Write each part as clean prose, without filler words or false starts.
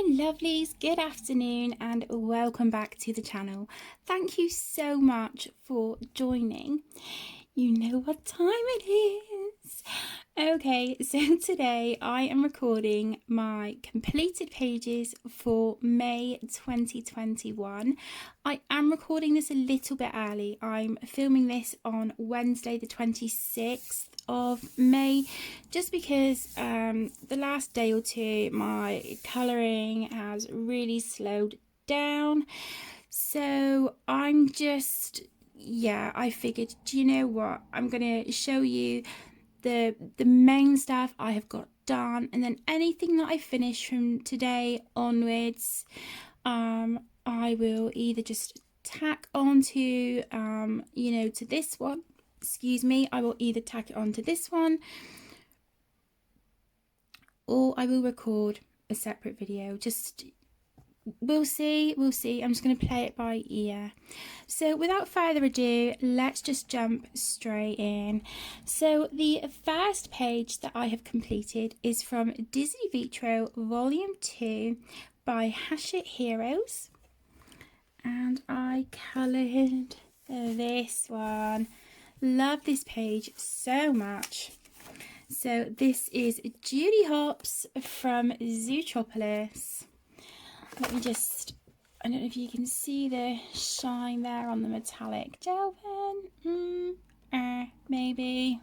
lovelies, good afternoon and welcome back to the channel. Thank you so much for joining. You know what time it is. Okay, so today I am recording my completed pages for May 2021. I am recording this a little bit early. I'm filming this on Wednesday the 26th of May, just because the last day or two my colouring has really slowed down. So I'm just, I figured, do you know what, I'm gonna show you the main stuff I have got done, and then anything that I finish from today onwards, I will either just tack onto to this one. I will either tack it onto this one, or I will record a separate video. Just we'll see. I'm just going to play it by ear. So without further ado, let's just jump straight in. So the first page that I have completed is from Disney Vitro Volume 2 by Hachette Heroes, and I coloured this one. Love this page so much. So this is Judy Hopps from Zootropolis. Let me just, I don't know if you can see the shine there on the metallic gel pen. Maybe.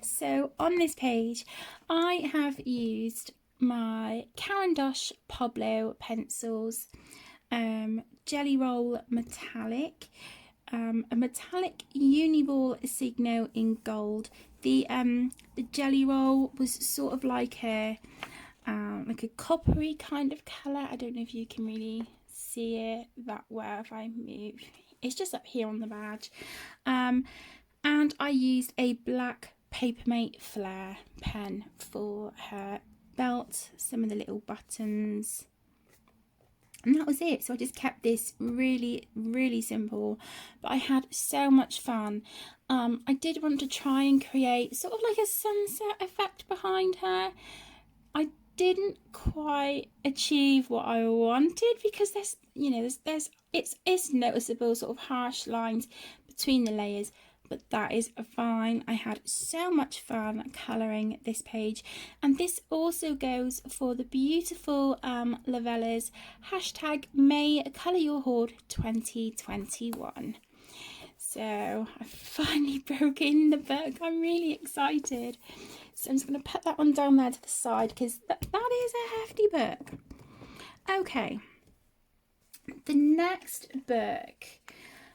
So on this page, I have used my Caran d'Ache Pablo pencils, Jelly Roll Metallic, a metallic Uniball Signo in gold. The Jelly Roll was sort of like a coppery kind of colour. I don't know if you can really see it that well if I move. It's just up here on the badge. And I used a black Papermate Flair pen for her belt, some of the little buttons, and that was it. So I just kept this really simple, but I had so much fun. I did want to try and create sort of like a sunset effect behind her. I didn't quite achieve what I wanted because there's it's noticeable sort of harsh lines between the layers, but that is fine. I had so much fun colouring this page, and this also goes for the beautiful Lavellas #May Colour Your Hoard 2021. So I finally broke in the book. I'm really excited. So I'm just going to put that one down there to the side because that is a hefty book. Okay, the next book,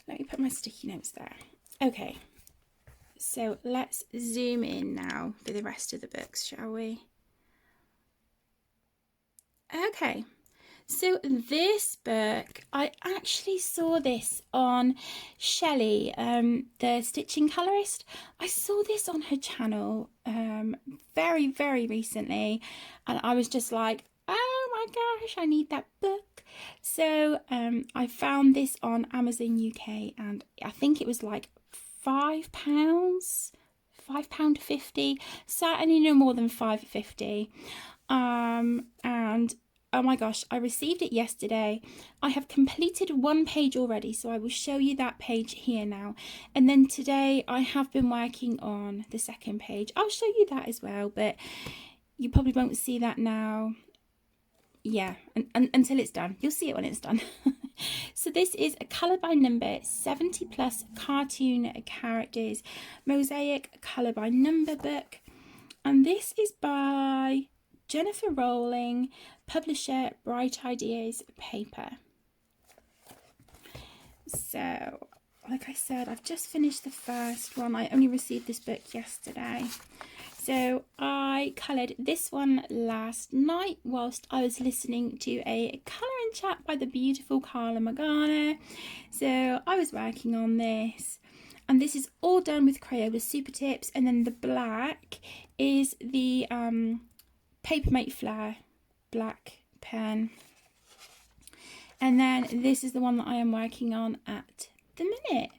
let me put my sticky notes there. Okay, so let's zoom in now for the rest of the books, shall we? Okay, so this book, I actually saw this on Shelley, the stitching colourist. I saw this on her channel very recently, and I was just like, oh my gosh, I need that book. So I found this on Amazon UK, and I think it was like £5.50, certainly no more than £5.50. And oh my gosh, I received it yesterday. I have completed one page already, so I will show you that page here now. And then today I have been working on the second page. I'll show you that as well, but you probably won't see that now. Yeah, until it's done. You'll see it when it's done. So this is a colour by number 70 plus cartoon characters mosaic colour by number book, and this is by Jennifer Rowling, publisher Bright Ideas Paper. So like I said, I've just finished the first one. I only received this book yesterday. So I coloured this one last night whilst I was listening to a colouring chat by the beautiful Carla Magana. So I was working on this, and this is all done with Crayola Super Tips, and then the black is the Papermate Flair black pen, and then this is the one that I am working on at the minute.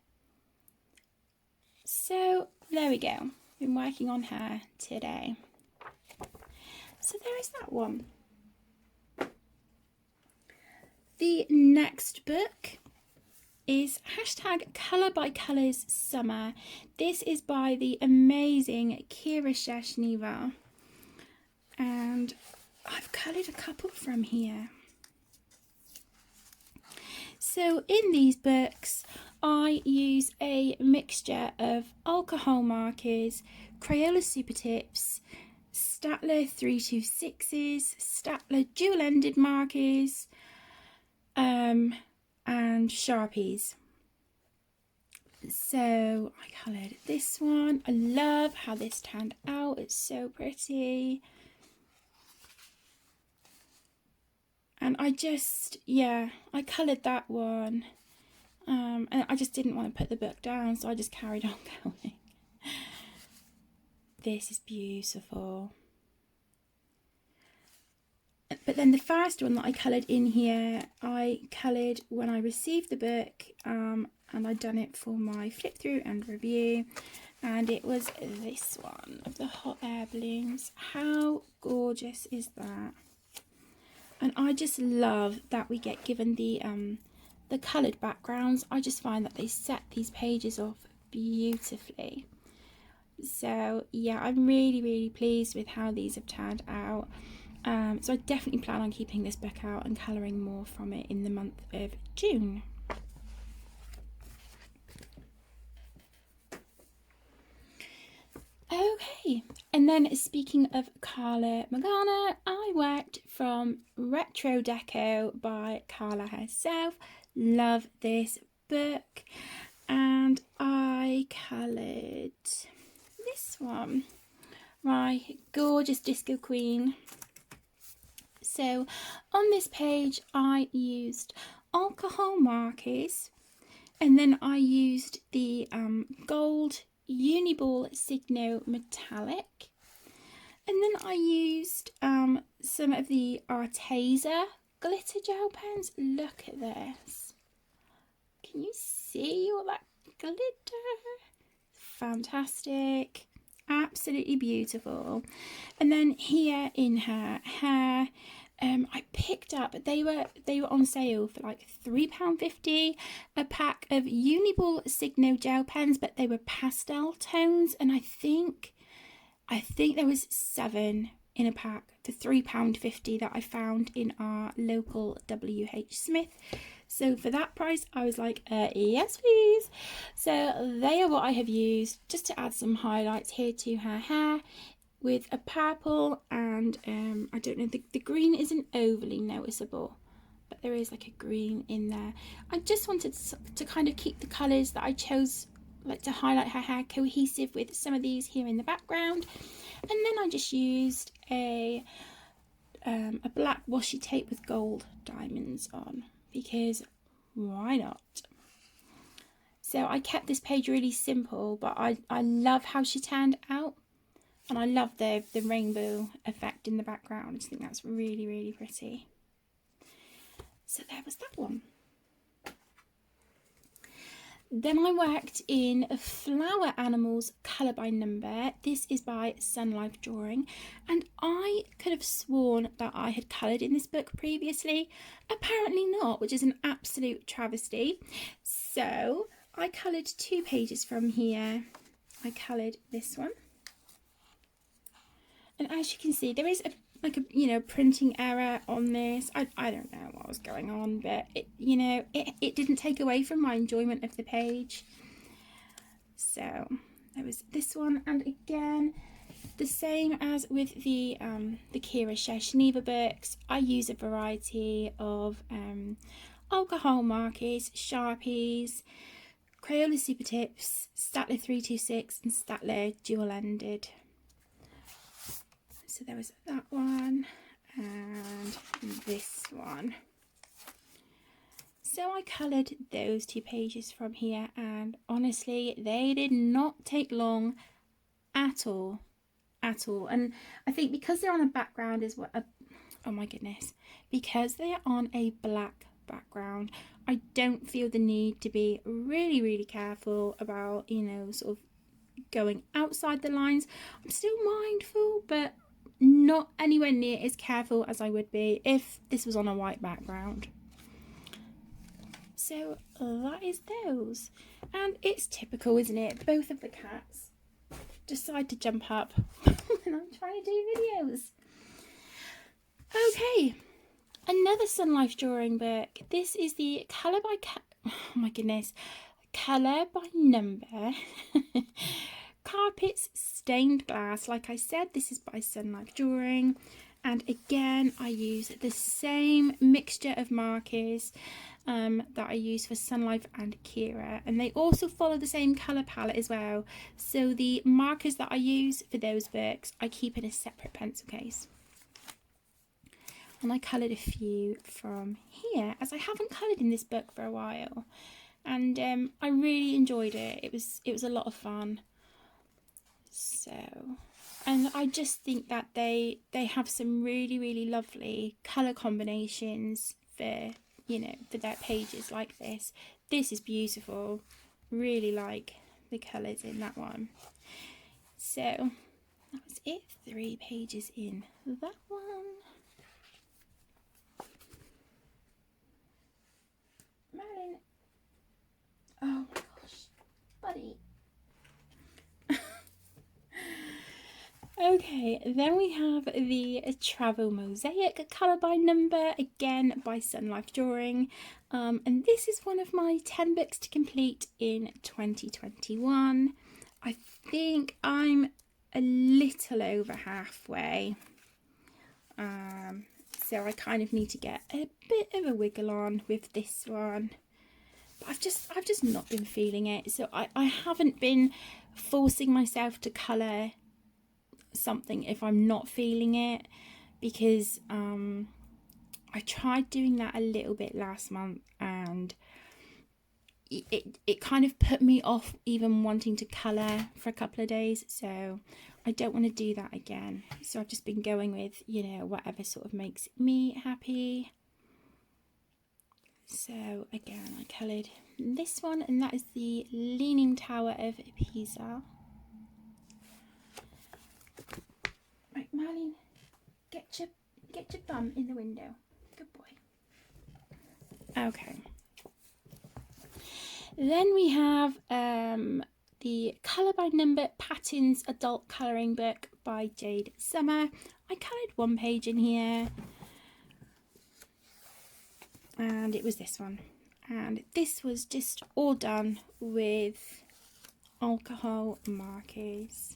So there we go. Been working on her today. So there is that one. The next book is #Colour by Colours Summer. This is by the amazing Kira Sheshneva, and I've coloured a couple from here. So in these books I use a mixture of alcohol markers, Crayola Super Tips, Staedtler 326s, Staedtler dual-ended markers, and Sharpies. So I coloured this one. I love how this turned out. It's so pretty. And I just, yeah, I coloured that one. And I just didn't want to put the book down, so I just carried on going. This is beautiful. But then the first one that I coloured in here, I coloured when I received the book, and I'd done it for my flip through and review, and it was this one of the hot air balloons. How gorgeous is that? And I just love that we get given the coloured backgrounds. I just find that they set these pages off beautifully. So yeah, I'm really pleased with how these have turned out. So I definitely plan on keeping this book out and colouring more from it in the month of June. Okay, and then speaking of Carla Magana, I worked from Retro Deco by Carla herself. Love this book, and I coloured this one, my gorgeous Disco Queen. So on this page I used alcohol markers, and then I used the gold Uniball Signo Metallic, and then I used some of the Arteza glitter gel pens. Look at this. Can you see all that glitter? Fantastic. Absolutely beautiful. And then here in her hair, I picked up, they were on sale for like £3.50 a pack of Uniball Signo gel pens, but they were pastel tones, and I think there was 7 in a pack for £3.50 that I found in our local WH Smith. So for that price I was like, yes please. So they are what I have used just to add some highlights here to her hair, with a purple, and I don't know, the green isn't overly noticeable, but there is like a green in there. I just wanted to kind of keep the colours that I chose, like to highlight her hair, cohesive with some of these here in the background. And then I just used a black washi tape with gold diamonds on, because why not? So I kept this page really simple, but I love how she turned out. And I love the rainbow effect in the background. I just think that's really pretty. So there was that one. Then I worked in Flower Animals Colour by Number. This is by Sun Life Drawing. And I could have sworn that I had coloured in this book previously. Apparently not, which is an absolute travesty. So I coloured 2 pages from here. I coloured this one. And as you can see, there is a printing error on this. I don't know what was going on, but it didn't take away from my enjoyment of the page. So there was this one, and again, the same as with the Kira Sheshneva books, I use a variety of alcohol markers, Sharpies, Crayola Super Tips, Staedtler 326 and Staedtler dual-ended. So there was that one and this one. So I coloured those 2 pages from here, and honestly they did not take long at all. And I think because they're on a background as well, oh my goodness, because they are on a black background, I don't feel the need to be really careful about sort of going outside the lines. I'm still mindful, but not anywhere near as careful as I would be if this was on a white background. So that is those. And it's typical, isn't it? Both of the cats decide to jump up when I'm trying to do videos. Okay, another Sun Life drawing book. This is the Colour by oh my goodness, Colour by Number Carpets Stained Glass. Like I said, this is by Sun Life Drawing, and again I use the same mixture of markers that I use for Sun Life and Kira, and they also follow the same colour palette as well. So the markers that I use for those books I keep in a separate pencil case. And I coloured a few from here, as I haven't coloured in this book for a while, and I really enjoyed it. It was a lot of fun. So, and I just think that they have some really lovely colour combinations for, you know, for their pages like this. This is beautiful. Really like the colours in that one. So that was it. 3 pages in that one. Marilyn. Oh my gosh, buddy. Okay, then we have the Travel Mosaic Colour by Number, again by Sun Life Drawing. And this is one of my 10 books to complete in 2021. I think I'm a little over halfway. So I kind of need to get a bit of a wiggle on with this one. But I've just not been feeling it. So I haven't been forcing myself to colour something if I'm not feeling it, because I tried doing that a little bit last month, and it kind of put me off even wanting to colour for a couple of days. So I don't want to do that again. So I've just been going with, you know, whatever sort of makes me happy. So again, I coloured this one, and that is the Leaning Tower of Pisa. Right, Marlene, get your bum in the window. Good boy. Okay. Then we have the Colour by Number Patterns Adult Colouring Book by Jade Summer. I coloured 1 page in here, and it was this one. And this was just all done with alcohol markers.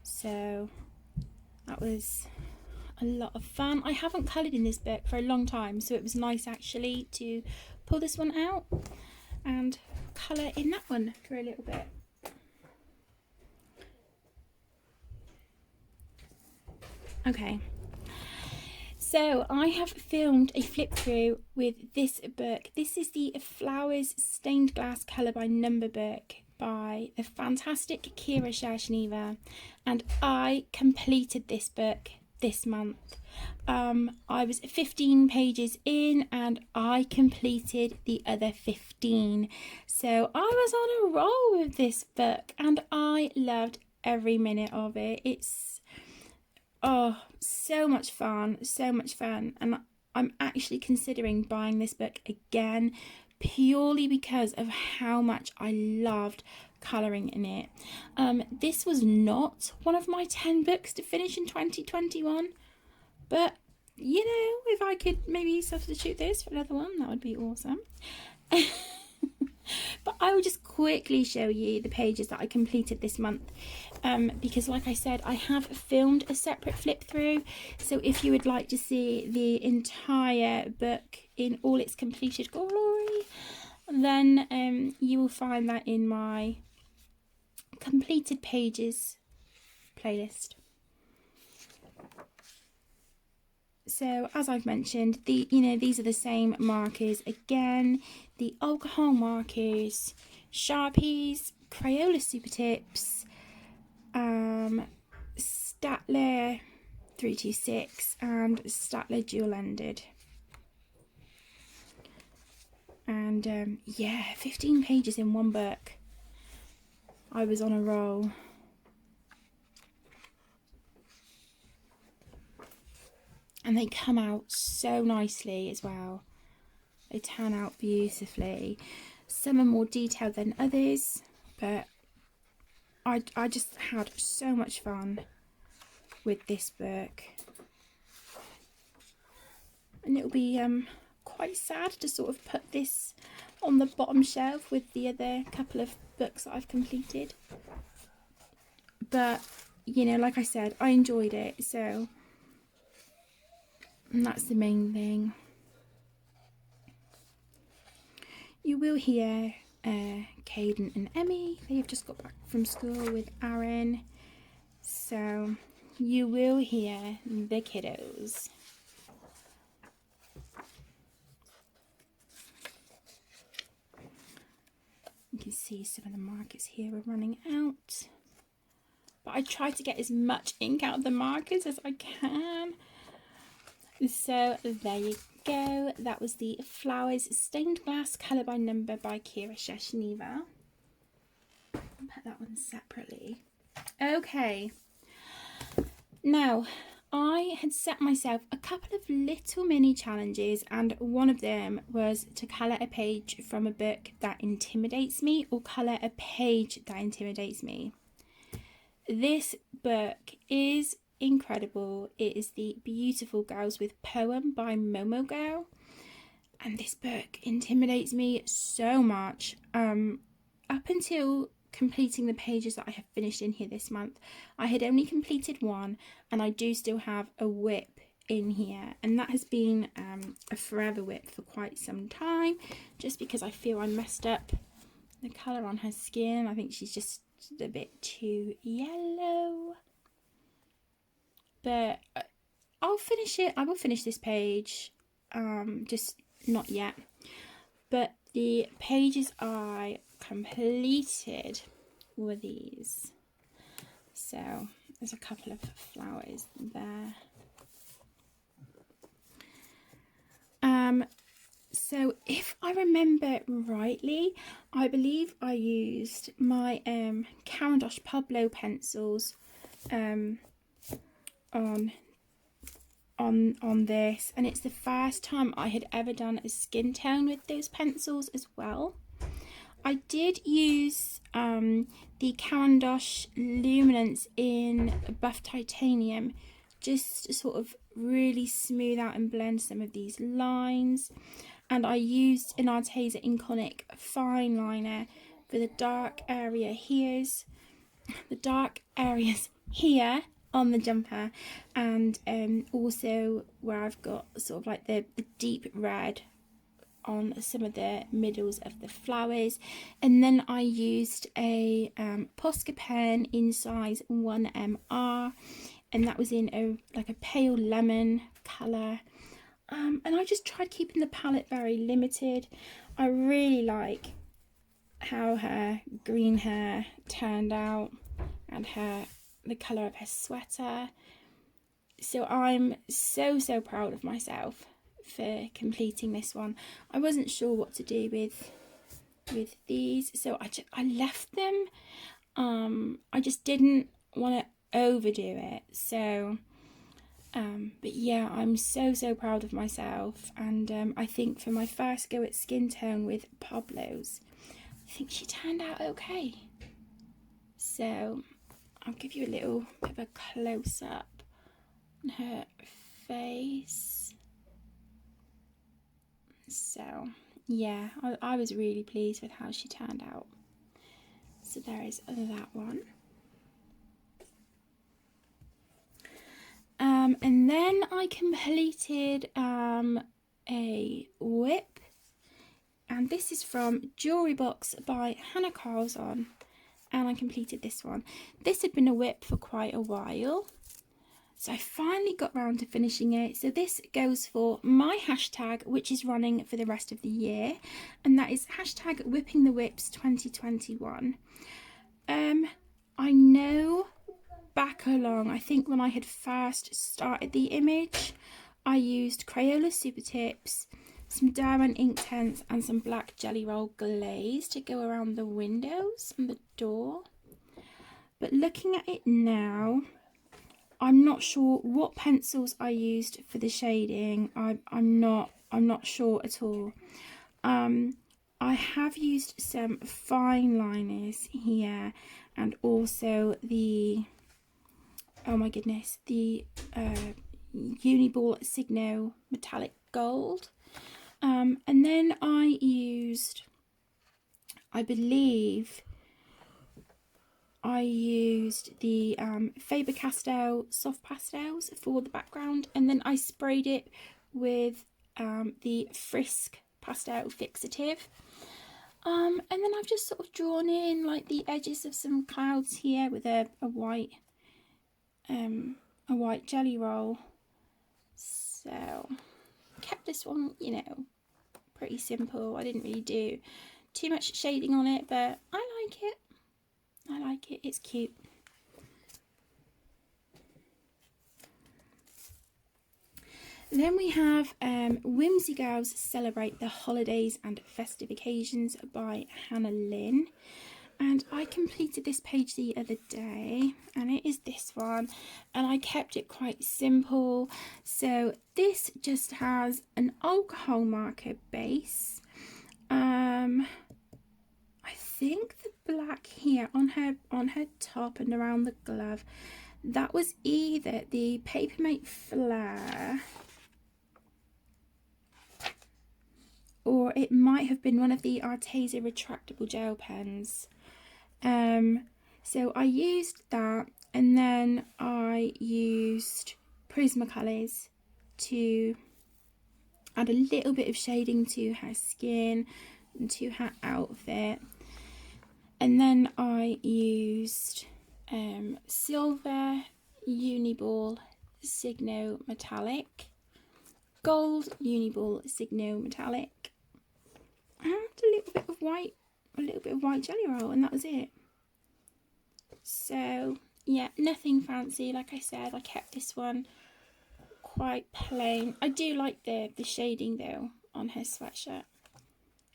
So that was a lot of fun. I haven't coloured in this book for a long time, so it was nice actually to pull this one out and colour in that one for a little bit. Okay, so I have filmed a flip through with this book. This is the Flowers Stained Glass Colour by Number book by the fantastic Kira Shershniva, and I completed this book this month. I was 15 pages in and I completed the other 15. So I was on a roll with this book and I loved every minute of it. It's so much fun, and I'm actually considering buying this book again, purely because of how much I loved colouring in it. This was not one of my 10 books to finish in 2021, but you know, if I could maybe substitute this for another one, that would be awesome. But I will just quickly show you the pages that I completed this month, because like I said, I have filmed a separate flip through, so if you would like to see the entire book in all its completed glory, then you will find that in my completed pages playlist. So as I've mentioned, these are the same markers again, the alcohol markers, Sharpies, Crayola Super Tips, Staedtler 326 and Staedtler dual ended. And yeah, 15 pages in one book. I was on a roll. and they come out so nicely as well. They turn out beautifully. Some are more detailed than others, but I just had so much fun with this book. And it'll be quite sad to sort of put this on the bottom shelf with the other couple of books that I've completed. But, you know, like I said, I enjoyed it, so and that's the main thing. You will hear Caden and Emmy. They have just got back from school with Aaron. So you will hear the kiddos. You can see some of the markers here are running out. But I try to get as much ink out of the markers as I can. So there you go. That was the Flowers Stained Glass Colour by Number by Kira Sheshneva. I'll put that one separately. Okay. Now, I had set myself a couple of little mini challenges, and one of them was to colour a page from a book that intimidates me, or colour a page that intimidates me. This book is incredible. It is the Beautiful Girls with Poem by Momo Girl, and this book intimidates me so much. Up until completing the pages that I have finished in here this month, I had only completed one, and I do still have a WIP in here, and that has been a forever WIP for quite some time, just because I feel I messed up the colour on her skin. I think she's just a bit too yellow, but I'll finish it. I will finish this page, just not yet. But the pages I completed were these. So there's a couple of flowers there. So if I remember rightly, I believe I used my Caran d'Ache Pablo pencils on this, and it's the first time I had ever done a skin tone with those pencils as well. I did use the Caran d'Ache Luminance in Buff Titanium just to sort of really smooth out and blend some of these lines, and I used an Arteza Inconic fine liner for the dark area here's the dark areas here on the jumper, and also where I've got sort of like the deep red on some of the middles of the flowers. And then I used a Posca pen in size 1MR, and that was in a pale lemon colour. And I just tried keeping the palette very limited. I really like how her green hair turned out, and the colour of her sweater. So I'm so proud of myself for completing this one. I wasn't sure what to do with these, so I left them. I just didn't want to overdo it. So but yeah, I'm so proud of myself, and I think for my first go at skin tone with Pablo's, I think she turned out okay. So I'll give you a little bit of a close-up on her face. So yeah, I was really pleased with how she turned out. So there is that one. And then I completed a WIP, and this is from Jewelry Box by Hannah Carlson, and I completed this one. This had been a WIP for quite a while, so I finally got round to finishing it. So this goes for my hashtag, which is running for the rest of the year, and that is hashtag Whipping the Whips 2021. I know back along, I think when I had first started the image, I used Crayola Super Tips, some Derwent Inktense, and some black Jelly Roll glaze to go around the windows and the door. But looking at it now, I'm not sure what pencils I used for the shading. I'm not sure at all. I have used some fine liners here, and also the, oh my goodness, the Uniball Signo Metallic Gold. And then I used, I believe I used the Faber-Castell soft pastels for the background, and then I sprayed it with the Frisk pastel fixative. And then I've just sort of drawn in like the edges of some clouds here with a white jelly roll. So kept this one, you know, pretty simple. I didn't really do too much shading on it, but I like it. I like it. It's cute. Then we have Whimsy Gals Celebrate the Holidays and Festive Occasions by Hannah Lynn. And I completed this page the other day, and it is this one, and I kept it quite simple. So this just has an alcohol marker base. I think the black here on her top and around the glove, that was either the Papermate Flare, or it might have been one of the Arteza retractable gel pens. So I used that, and then I used Prismacolors to add a little bit of shading to her skin and to her outfit. And then I used Silver Uniball Signo Metallic, Gold Uniball Signo Metallic, and a little bit of white jelly roll, and that was it. So yeah, nothing fancy. Like I said, I kept this one quite plain. I do like the shading though on her sweatshirt.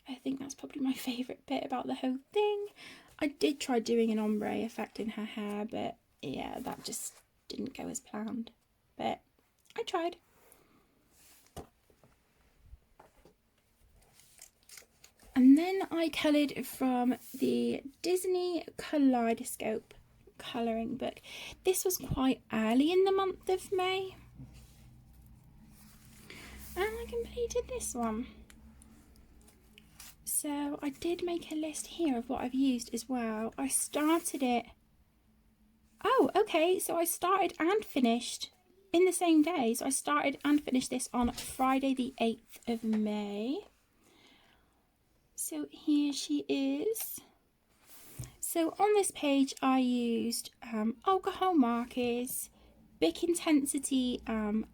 I think that's probably my favourite bit about the whole thing. I did try doing an ombre effect in her hair, but yeah, that just didn't go as planned. But I tried. And then I coloured from the Disney Kaleidoscope colouring book. This was quite early in the month of May. And I completed this one. So I did make a list here of what I've used as well. I started it. Oh, okay. So I started and finished in the same day. So I started and finished this on Friday the 8th of May. So here she is. So on this page I used alcohol markers, Bic Intensity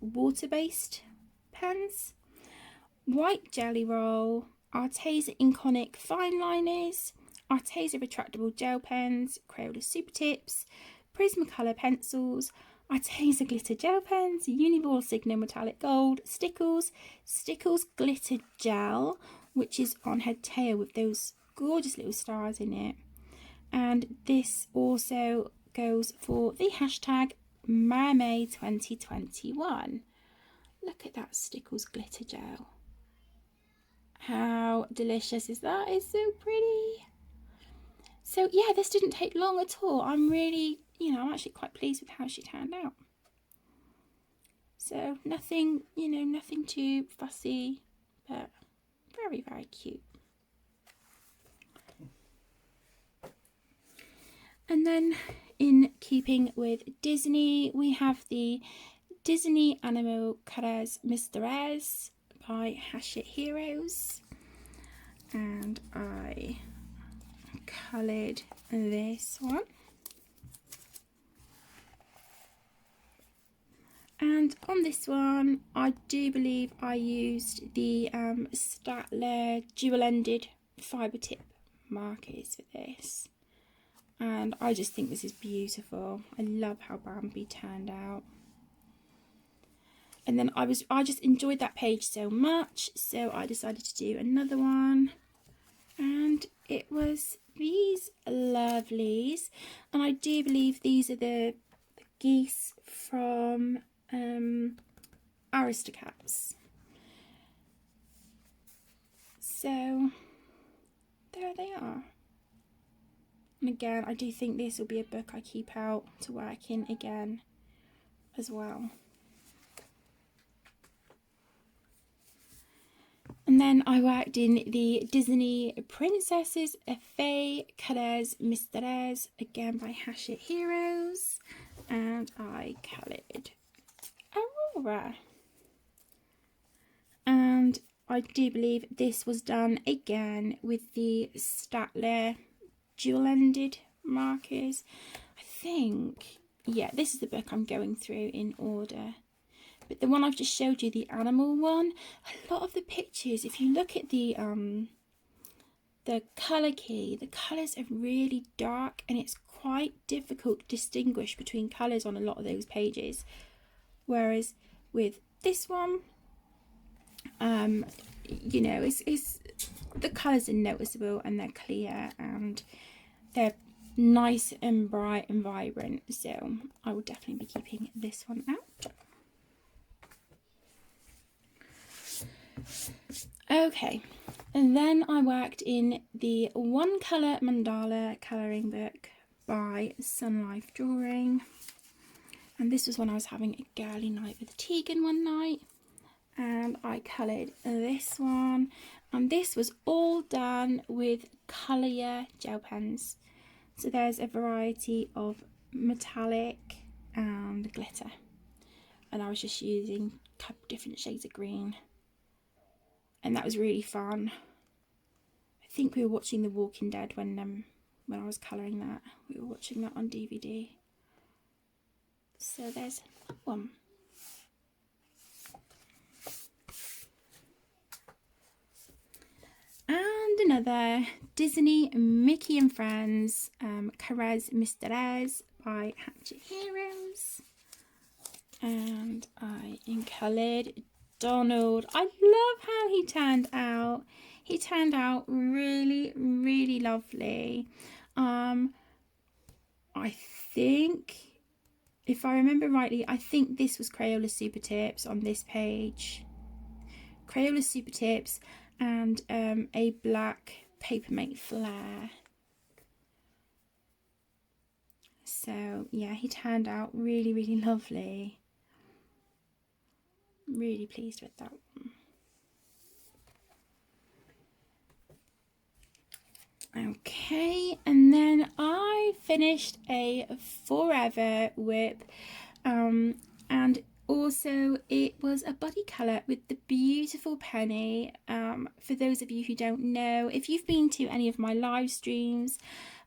water-based pens, white jelly roll, Arteza Inconic fine liners, Arteza retractable gel pens, Crayola super tips, Prismacolor pencils, Arteza glitter gel pens, Uniball Signo Metallic Gold, Stickles glitter gel, which is on her tail with those gorgeous little stars in it. And this also goes for the hashtag Mermaid 2021. Look at that Stickles glitter gel. How delicious is that? It's so pretty. So yeah, this didn't take long at all. I'm really, I'm actually quite pleased with how she turned out. So nothing, nothing too fussy, but very, very cute. And then in keeping with Disney, we have the Disney Animal Carrés Mystères by Hachette Heroes. And I coloured this one. And on this one, I do believe I used the Staedtler dual-ended fibre tip markers for this. And I just think this is beautiful. I love how Bambi turned out. And then I just enjoyed that page so much, so I decided to do another one. And it was these lovelies. And I do believe these are the geese from Aristocats. So there they are. And again, I do think this will be a book I keep out to work in again as well. And then I worked in the Disney Princesses Fées Cœurs Mystères, again by Hachette Heroes, and I coloured Aurora. And I do believe this was done again with the Staedtler dual-ended markers. I think, yeah, this is the book I'm going through in order. But the one I've just showed you, the animal one, a lot of the pictures, if you look at the colour key, the colours are really dark and it's quite difficult to distinguish between colours on a lot of those pages. Whereas with this one, you know, it's the colours are noticeable and they're clear and they're nice and bright and vibrant. So I will definitely be keeping this one out. Okay, and then I worked in the One Colour Mandala colouring book by Sun Life Drawing, and this was when I was having a girly night with Tegan one night, and I coloured this one, and this was all done with Colour gel pens. So there's a variety of metallic and glitter, and I was just using a couple different shades of green. And that was really fun. I think we were watching The Walking Dead when I was colouring that. We were watching that on DVD. So there's that one. And another Disney Mickey and Friends Cœurs Mystères by Hachette Heroes. And I coloured Donald. I love how he turned out. He turned out really, really lovely. I think, if I remember rightly, I think this was Crayola Super Tips on this page. Crayola Super Tips and a black Papermate Flare. So yeah, he turned out really, really lovely. Really pleased with that one. Okay, and then I finished a Forever whip, and also it was a buddy colour with the beautiful Penny. For those of you who don't know, if you've been to any of my live streams,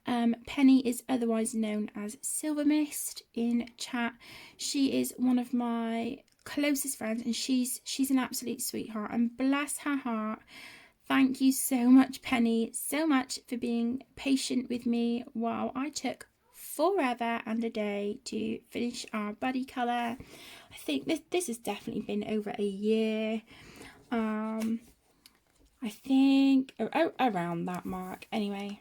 Penny is otherwise known as Silver Mist in chat. She is one of my closest friends and she's an absolute sweetheart, and bless her heart, thank you so much, Penny, so much for being patient with me while I took forever and a day to finish our buddy colour. I think this has definitely been over a year. I think around that mark. Anyway,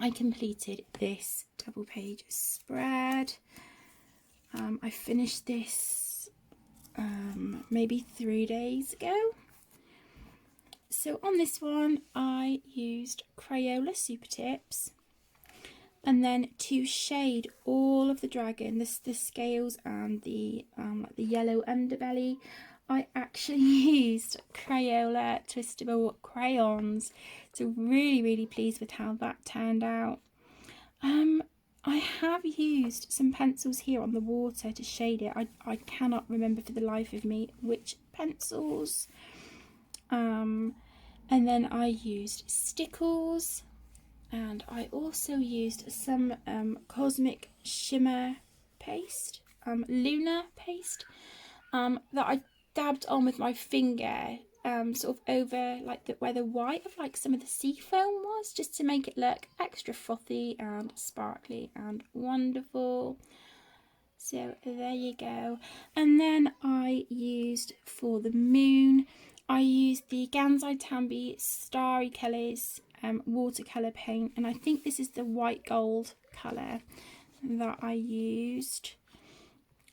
I completed this double page spread. I finished this maybe 3 days ago. So on this one I used Crayola Super Tips, and then to shade all of the dragon, the scales and the yellow underbelly, I actually used Crayola Twistable crayons. So really, really pleased with how that turned out. I have used some pencils here on the water to shade it. I cannot remember for the life of me which pencils. And then I used Stickles, and I also used some Cosmic Shimmer paste, Lunar paste, that I dabbed on with my finger, sort of over like where the white of like some of the sea foam was, just to make it look extra frothy and sparkly and wonderful. So there you go. And then I used, for the moon, I used the Gansai Tambi Starry Colours watercolour paint, and I think this is the white gold colour that I used.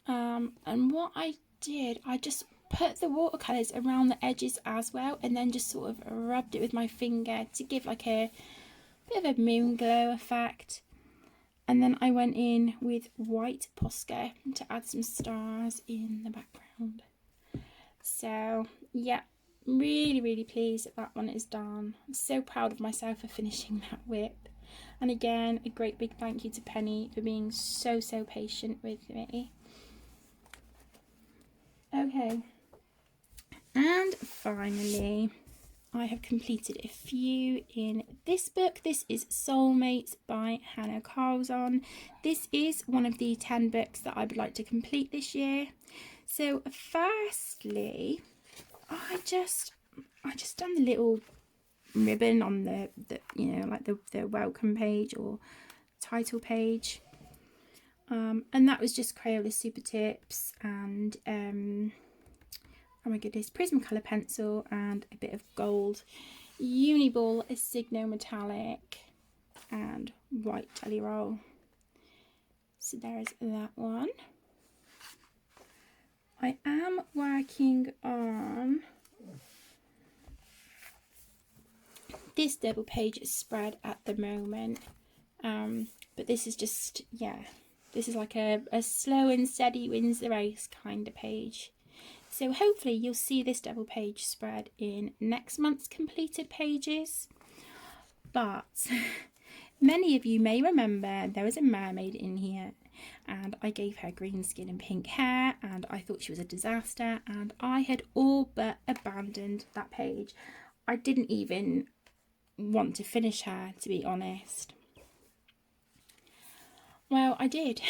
And what I did, I just put the watercolours around the edges as well, and then just sort of rubbed it with my finger to give like a bit of a moon glow effect. And then I went in with white Posca to add some stars in the background. So yeah, really pleased that one is done. I'm so proud of myself for finishing that whip. And again, a great big thank you to Penny for being so patient with me. Okay, and finally I have completed a few in this book. This is Soulmates by Hannah Carlzon. This is one of the 10 books that I would like to complete this year. So firstly, I just done the little ribbon on the you know, like the welcome page or title page. And that was just Crayola Super Tips and oh my goodness, Prismacolor pencil and a bit of gold Uniball Signo Metallic and white Jelly Roll. So there's that one. I am working on this double page spread at the moment, but this is just, yeah, this is like a slow and steady wins the race kind of page. So hopefully you'll see this double page spread in next month's completed pages. But many of you may remember there was a mermaid in here and I gave her green skin and pink hair and I thought she was a disaster and I had all but abandoned that page. I didn't even want to finish her, to be honest. Well, I did.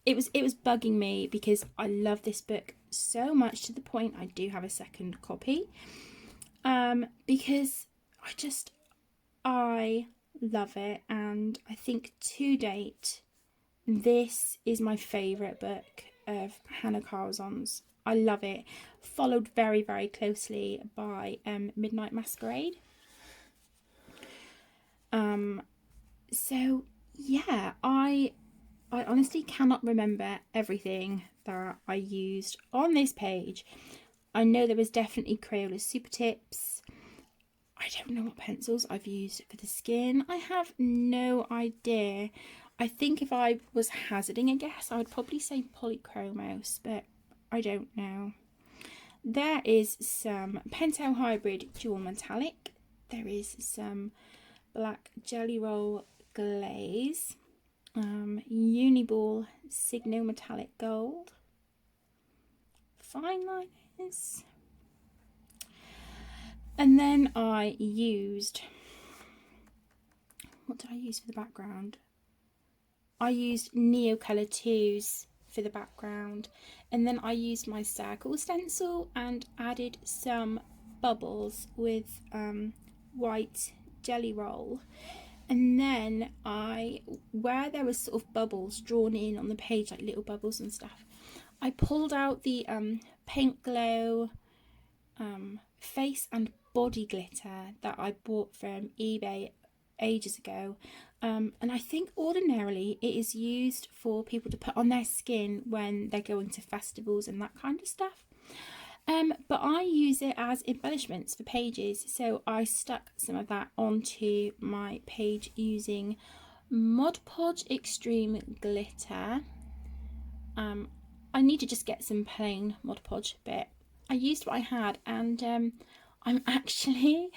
It was bugging me because I love this book so much to the point I do have a second copy. Because I love it, and I think to date this is my favourite book of Hannah Carlzon's. I love it. Followed very closely by Midnight Masquerade. So yeah, I honestly cannot remember everything that I used on this page. I know there was definitely Crayola Super Tips. I don't know what pencils I've used for the skin. I have no idea. I think if I was hazarding a guess, I would probably say Polychromos, but I don't know. There is some Pentel Hybrid Dual Metallic. There is some black Jelly Roll Glaze. Uniball Signo Metallic Gold. Fine liners. And then I used, what did I use for the background? I used Neocolor 2s for the background, and then I used my circle stencil and added some bubbles with white Jelly Roll. And then where there was sort of bubbles drawn in on the page, like little bubbles and stuff, I pulled out the Paint Glow face and body glitter that I bought from eBay ages ago. And I think ordinarily it is used for people to put on their skin when they're going to festivals and that kind of stuff. But I use it as embellishments for pages, so I stuck some of that onto my page using Mod Podge Extreme Glitter. I need to just get some plain Mod Podge, but I used what I had, and I'm actually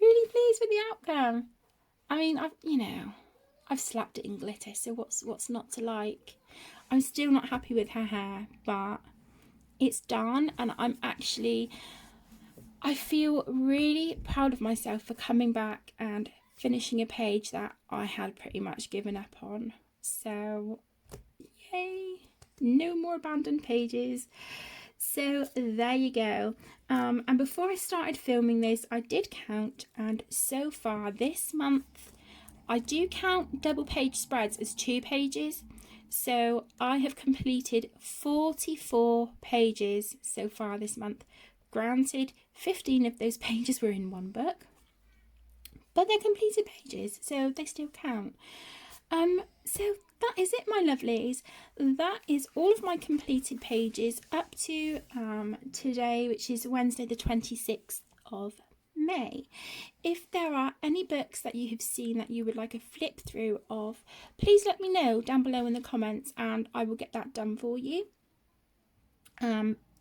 really pleased with the outcome. I mean, I've slapped it in glitter, so what's not to like? I'm still not happy with her hair, but it's done, and I feel really proud of myself for coming back and finishing a page that I had pretty much given up on. So yay, no more abandoned pages. So there you go. And before I started filming this, I did count, and so far this month I do count double page spreads as 2 pages. So I have completed 44 pages so far this month. Granted, 15 of those pages were in one book, but they're completed pages, so they still count. So that is it, my lovelies. That is all of my completed pages up to today, which is Wednesday the 26th of May. If there are any books that you have seen that you would like a flip through of, please let me know down below in the comments and I will get that done for you.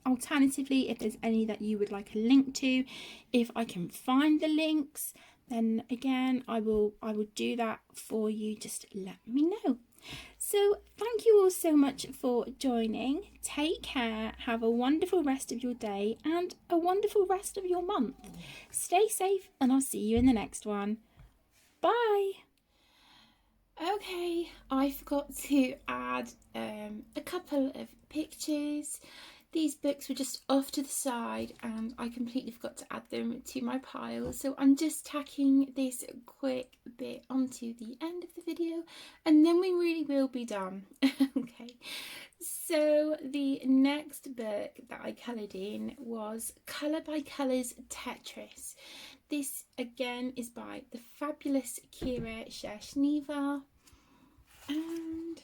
Alternatively, if there's any that you would like a link to, if I can find the links, then again I will do that for you. Just let me know. So thank you all so much for joining. Take care, have a wonderful rest of your day and a wonderful rest of your month. Stay safe and I'll see you in the next one. Bye. Okay, I forgot to add a couple of pictures. These books were just off to the side and I completely forgot to add them to my pile. So I'm just tacking this quick bit onto the end of the video and then we really will be done. Okay, so the next book that I coloured in was Colour by Colours Tetris. This again is by the fabulous Kira Shershneva. And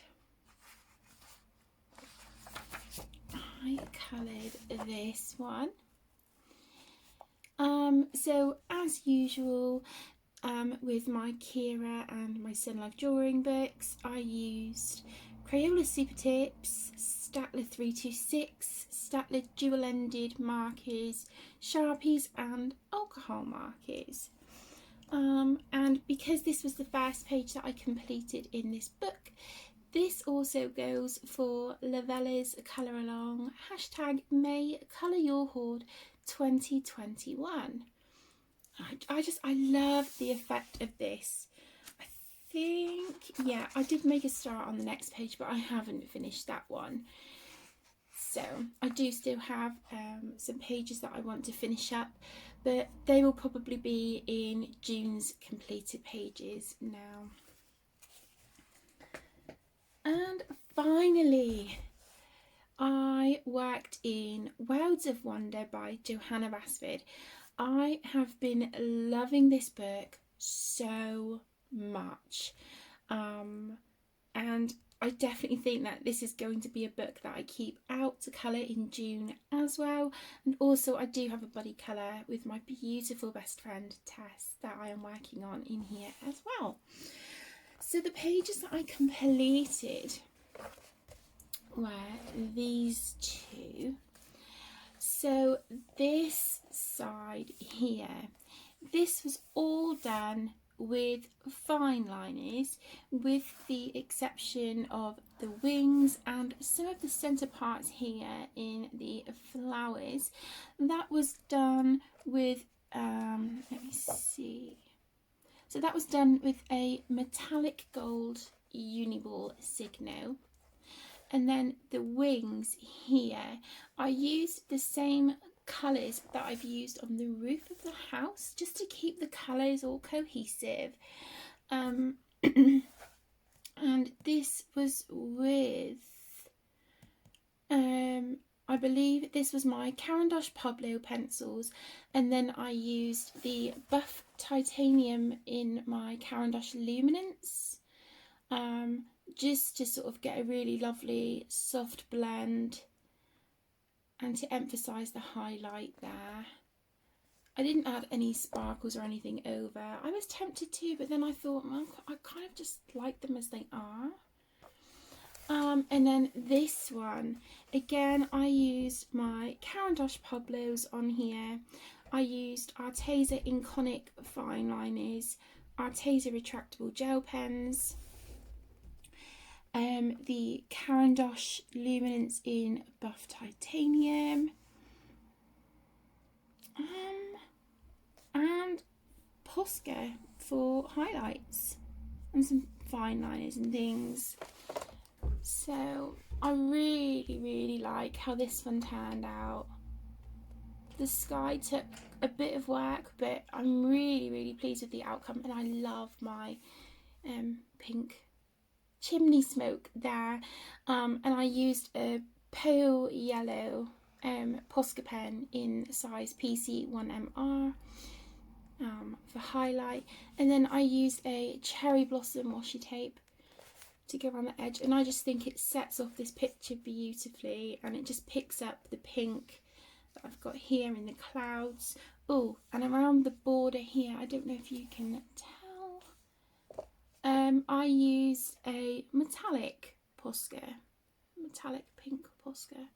I coloured this one. So as usual, with my Kira and my Sunlife drawing books, I used Crayola Super Tips, Staedtler 326, Staedtler dual-ended markers, Sharpies and alcohol markers. And because this was the first page that I completed in this book, this also goes for Lovella's Colour Along #May Colour Your Hoard 2021. I love the effect of this. I think, yeah, I did make a start on the next page, but I haven't finished that one. So I do still have some pages that I want to finish up, but they will probably be in June's completed pages now. And finally, I worked in Worlds of Wonder by Johanna Basford. I have been loving this book so much, and I definitely think that this is going to be a book that I keep out to colour in June as well. And also I do have a buddy colour with my beautiful best friend Tess that I am working on in here as well. So the pages that I completed were these two. So this side here, this was all done with fine liners, with the exception of the wings and some of the centre parts here in the flowers. That was done with, let me see. So that was done with a metallic gold Uniball Signo. And then the wings here, I used the same colours that I've used on the roof of the house just to keep the colours all cohesive. And this was with, I believe this was my Caran d'Ache Pablo pencils, and then I used the Buff Titanium in my Caran d'Ache Luminance, just to sort of get a really lovely soft blend and to emphasise the highlight there. I didn't add any sparkles or anything over. I was tempted to, but then I thought, well, I kind of just like them as they are. And then this one, again, I used my Caran d'Ache Pablos on here. I used Arteza Inconic fine liners, Arteza retractable gel pens, the Caran d'Ache Luminance in Buff Titanium, and Posca for highlights and some fine liners and things. So I really like how this one turned out. The sky took a bit of work, but I'm really pleased with the outcome, and I love my pink chimney smoke there. And I used a pale yellow Posca pen in size PC1MR for highlight, and then I used a cherry blossom washi tape to go around the edge, and I just think it sets off this picture beautifully, and it just picks up the pink that I've got here in the clouds. Oh, and around the border here, I don't know if you can tell, I used a metallic pink Posca.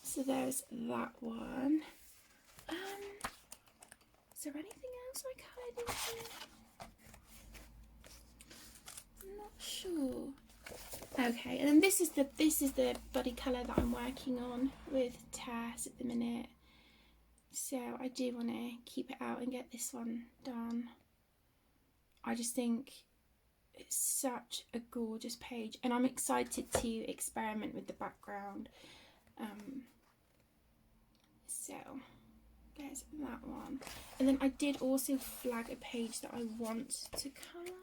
So there's that one. Is there anything else I coloured in here? I'm not sure. Okay, and then this is the buddy colour that I'm working on with Tess at the minute. So I do want to keep it out and get this one done. I just think it's such a gorgeous page, and I'm excited to experiment with the background. So there's that one, and then I did also flag a page that I want to colour,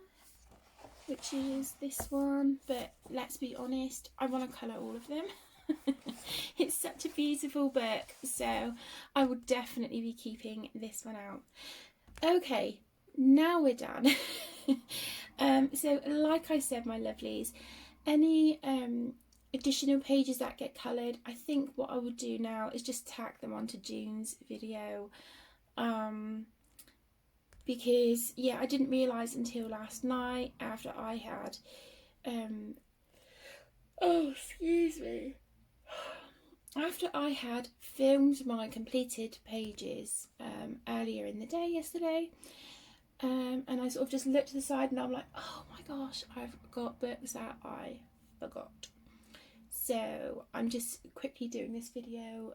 which is this one, but let's be honest, I want to colour all of them. It's such a beautiful book, so I will definitely be keeping this one out. Okay, now we're done. So like I said, my lovelies, any additional pages that get coloured, I think what I will do now is just tag them onto June's video, because yeah, I didn't realise until last night after I had after I had filmed my completed pages earlier in the day yesterday, and I sort of just looked to the side and I'm like, oh my gosh, I've got books that I forgot. So I'm just quickly doing this video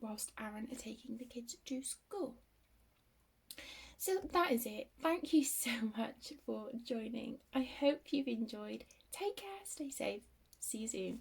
whilst Aaron are taking the kids to school. So that is it. Thank you so much for joining. I hope you've enjoyed. Take care, stay safe. See you soon.